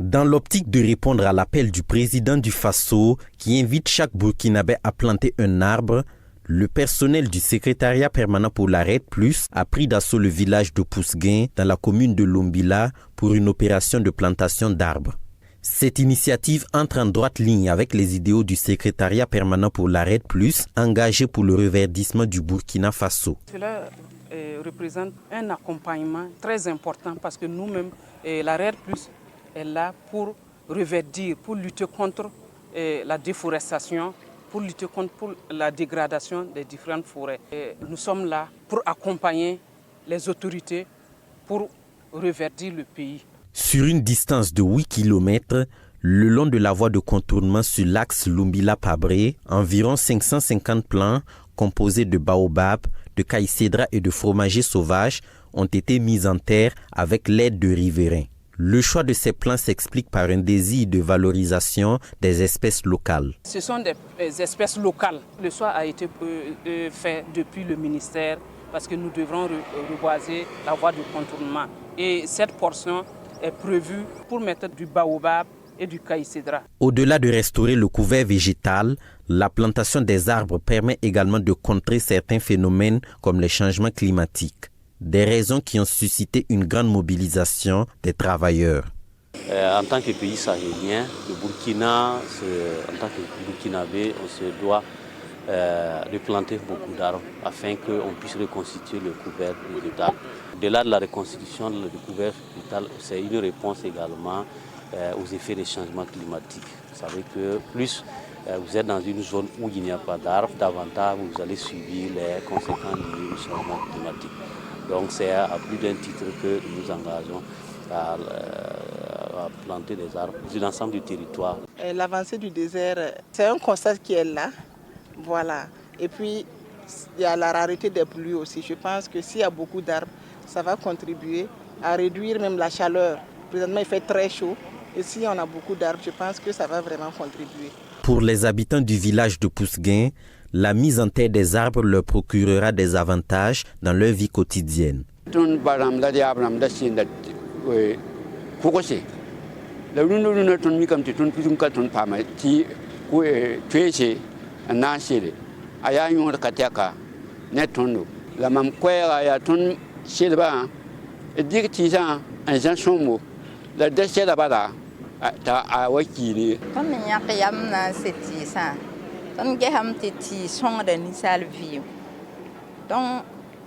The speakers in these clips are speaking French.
Dans l'optique de répondre à l'appel du président du Faso qui invite chaque Burkinabé à planter un arbre, le personnel du secrétariat permanent pour la RED+ a pris d'assaut le village de Pousguin dans la commune de Lumbila pour une opération de plantation d'arbres. Cette initiative entre en droite ligne avec les idéaux du secrétariat permanent pour la RED+, engagé pour le reverdissement du Burkina Faso. Cela représente un accompagnement très important parce que nous-mêmes, la RED+ est là pour reverdir, pour lutter contre la déforestation, pour lutter contre la dégradation des différentes forêts. Et nous sommes là pour accompagner les autorités pour reverdir le pays. Sur une distance de 8 km, le long de la voie de contournement sur l'axe Lumbila-Pabré, environ 550 plants composés de baobab, de caïcédra et de fromagers sauvages ont été mis en terre avec l'aide de riverains. Le choix de ces plants s'explique par un désir de valorisation des espèces locales. Ce sont des espèces locales. Le choix a été fait depuis le ministère parce que nous devrons reboiser la voie de contournement. Et cette portion est prévue pour mettre du baobab et du caïcédra. Au-delà de restaurer le couvert végétal, la plantation des arbres permet également de contrer certains phénomènes comme les changements climatiques. Des raisons qui ont suscité une grande mobilisation des travailleurs. En tant que pays sahélien, le Burkina, en tant que Burkinabé, on se doit de planter beaucoup d'arbres afin qu'on puisse reconstituer le couvert végétal. Au-delà de la reconstitution du couvert végétal, c'est une réponse également aux effets des changements climatiques. Vous savez que plus vous êtes dans une zone où il n'y a pas d'arbres, davantage vous allez subir les conséquences liées au changement climatique. Donc c'est à plus d'un titre que nous nous engageons à planter des arbres sur l'ensemble du territoire. L'avancée du désert, c'est un constat qui est là. Voilà. Et puis, il y a la rareté des pluies aussi. Je pense que s'il y a beaucoup d'arbres, ça va contribuer à réduire même la chaleur. Présentement, il fait très chaud. Et si on a beaucoup d'arbres, je pense que ça va vraiment contribuer. Pour les habitants du village de Pousguin, la mise en terre des arbres leur procurera des avantages dans leur vie quotidienne. Donc,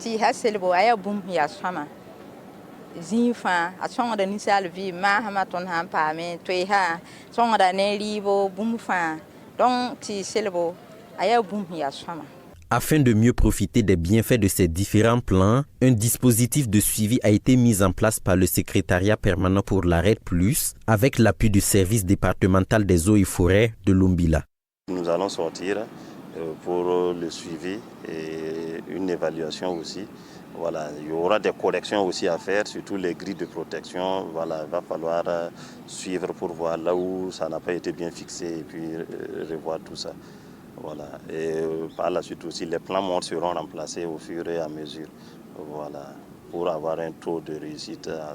ti haselbo aya bum ya sama zinfa a sonda ni salvi ma hama ton han pame to ha sonda ne libo bum fa donc ti selbo aya bum ya sama. Afin de mieux profiter des bienfaits de ces différents plans, un dispositif de suivi a été mis en place par le secrétariat permanent pour la RED+, avec l'appui du service départemental des eaux et forêts de Lumbila. Nous allons sortir pour le suivi et une évaluation aussi. Voilà, il y aura des corrections aussi à faire, surtout les grilles de protection. Voilà, il va falloir suivre pour voir là où ça n'a pas été bien fixé et puis revoir tout ça. Voilà. Et par la suite aussi, les plans morts seront remplacés au fur et à mesure. Voilà, pour avoir un taux de réussite à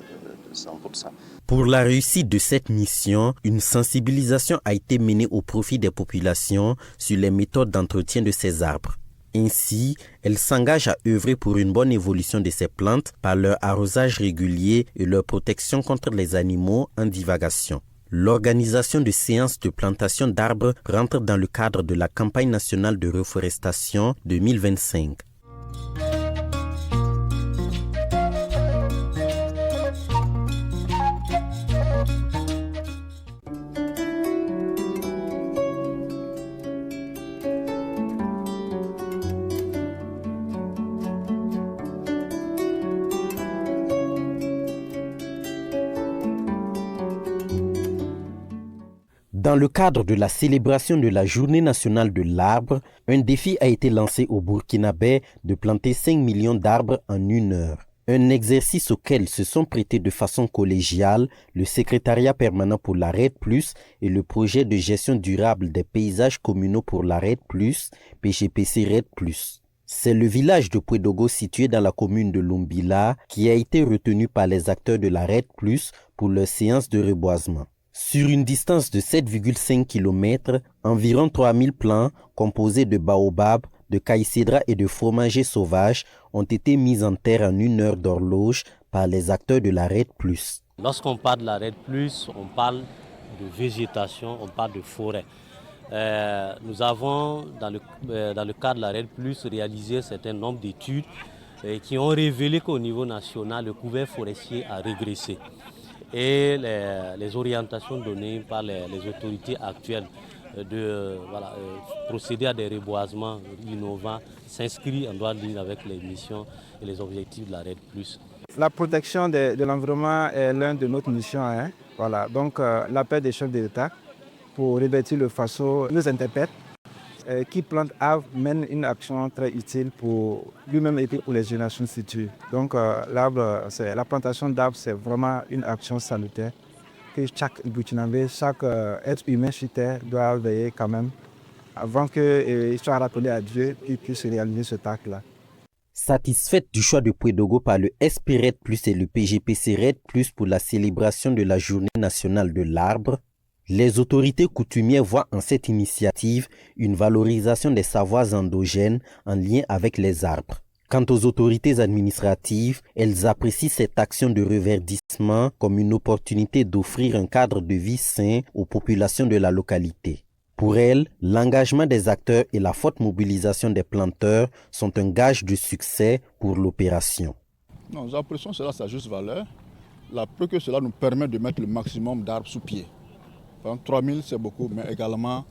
100%. Pour la réussite de cette mission, une sensibilisation a été menée au profit des populations sur les méthodes d'entretien de ces arbres. Ainsi, elles s'engagent à œuvrer pour une bonne évolution de ces plantes par leur arrosage régulier et leur protection contre les animaux en divagation. L'organisation de séances de plantation d'arbres rentre dans le cadre de la campagne nationale de reforestation 2025. Dans le cadre de la célébration de la Journée nationale de l'arbre, un défi a été lancé au Burkinabé de planter 5 millions d'arbres en 1 heure. Un exercice auquel se sont prêtés de façon collégiale le secrétariat permanent pour la RED+, et le projet de gestion durable des paysages communaux pour la RED+, PGPC RED+. C'est le village de Pouedogo situé dans la commune de Lumbila qui a été retenu par les acteurs de la RED+, pour leur séance de reboisement. Sur une distance de 7,5 km, environ 3000 plants composés de baobab, de caïcédra et de fromagers sauvages ont été mis en terre en 1 heure d'horloge par les acteurs de la RED+. Lorsqu'on parle de la RED+, on parle de végétation, on parle de forêt. Nous avons, dans le cadre de la RED+, réalisé un certain nombre d'études qui ont révélé qu'au niveau national, le couvert forestier a régressé. Et les orientations données par les autorités actuelles de procéder à des reboisements innovants s'inscrivent en droite ligne avec les missions et les objectifs de la RED+. La protection de l'environnement est l'une de nos missions. Voilà. Donc l'appel des chefs de l'État pour revêtir le Faso nous interpelle. Qui plante arbre mène une action très utile pour lui-même et pour les générations futures. Donc la plantation d'arbres, c'est vraiment une action salutaire que chaque Burkinabé, chaque être humain sur Terre doit veiller quand même avant qu'il soit rappelé à Dieu et qu'il puisse réaliser cet acte-là. Satisfaite du choix de Ouédougou par le SP-RED+, et le PGPC RED+, pour la célébration de la Journée nationale de l'arbre, les autorités coutumières voient en cette initiative une valorisation des savoirs endogènes en lien avec les arbres. Quant aux autorités administratives, elles apprécient cette action de reverdissement comme une opportunité d'offrir un cadre de vie sain aux populations de la localité. Pour elles, l'engagement des acteurs et la forte mobilisation des planteurs sont un gage de succès pour l'opération. Nous apprécions cela à sa juste valeur. La preuve que cela nous permet de mettre le maximum d'arbres sous pied. 3000 c'est beaucoup, mais également,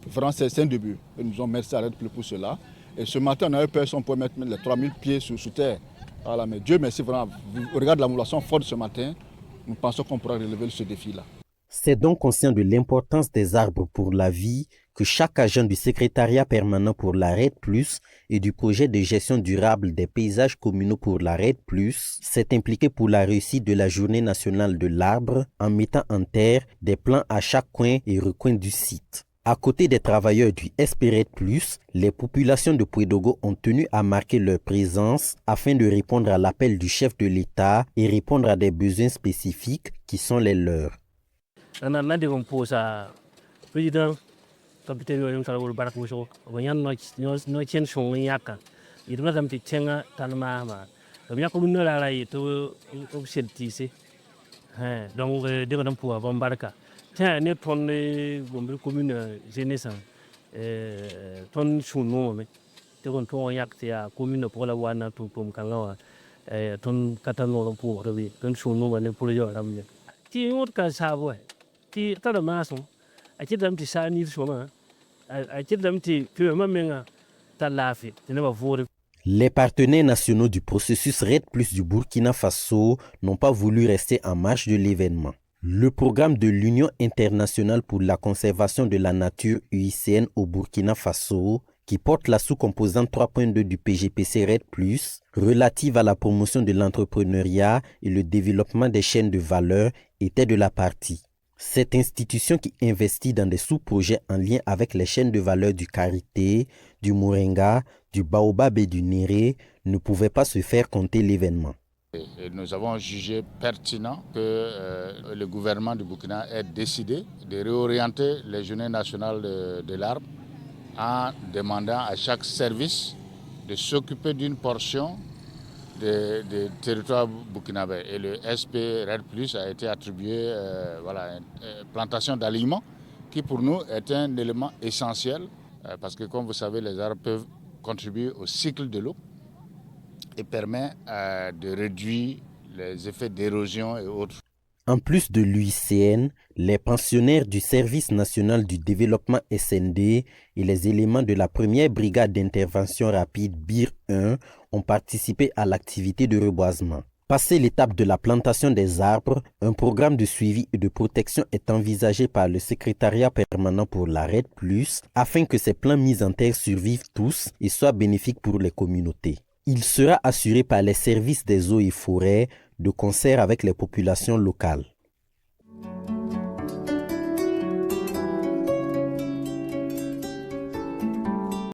vraiment c'est un début. Et nous avons merci à RED+ pour cela. Et ce matin, on avait peur si on pouvait mettre les 3000 pieds sous terre. Voilà, mais Dieu merci, vraiment, au regard de la mobilisation forte de ce matin, nous pensons qu'on pourra relever ce défi-là. C'est donc conscient de l'importance des arbres pour la vie que chaque agent du secrétariat permanent pour la RED+, et du projet de gestion durable des paysages communaux pour la RED+, s'est impliqué pour la réussite de la Journée nationale de l'arbre en mettant en terre des plants à chaque coin et recoin du site. À côté des travailleurs du SP-RED+, les populations de Ouédougou ont tenu à marquer leur présence afin de répondre à l'appel du chef de l'État et répondre à des besoins spécifiques qui sont les leurs. Président, capitaine William Salvador Barakuso, Voyan no chen song yaka. Il m'a dit tchenga talma. Bien qu'on ne la laille to obsédisé. Donc, de qu'on pour Bombarka. Tiens, ne ton commune jeunesse. Ton chouno, mais de qu'on ton yak, c'est à commune pour la wana to Pomkanga. Ton catalan pour le ton chouno, and pour le yoram. Ti autre savoie. Ti talamason. Les partenaires nationaux du processus RED+ du Burkina Faso n'ont pas voulu rester en marge de l'événement. Le programme de l'Union internationale pour la conservation de la nature UICN au Burkina Faso, qui porte la sous-composante 3.2 du PGPC RED+, relative à la promotion de l'entrepreneuriat et le développement des chaînes de valeur, était de la partie. Cette institution qui investit dans des sous-projets en lien avec les chaînes de valeur du karité, du moringa, du baobab et du néré ne pouvait pas se faire compter l'événement. Et nous avons jugé pertinent que le gouvernement du Burkina ait décidé de réorienter les journées nationales de l'arbre en demandant à chaque service de s'occuper d'une portion des territoires burkinabés. Et le SP RED+ a été attribué une plantation d'aliments qui pour nous est un élément essentiel parce que comme vous savez, les arbres peuvent contribuer au cycle de l'eau et permet de réduire les effets d'érosion et autres. En plus de l'UICN, les pensionnaires du Service national du développement SND et les éléments de la première brigade d'intervention rapide BIR 1 ont participé à l'activité de reboisement. Passé l'étape de la plantation des arbres, un programme de suivi et de protection est envisagé par le secrétariat permanent pour la RED+, afin que ces plants mis en terre survivent tous et soient bénéfiques pour les communautés. Il sera assuré par les services des eaux et forêts de concert avec les populations locales.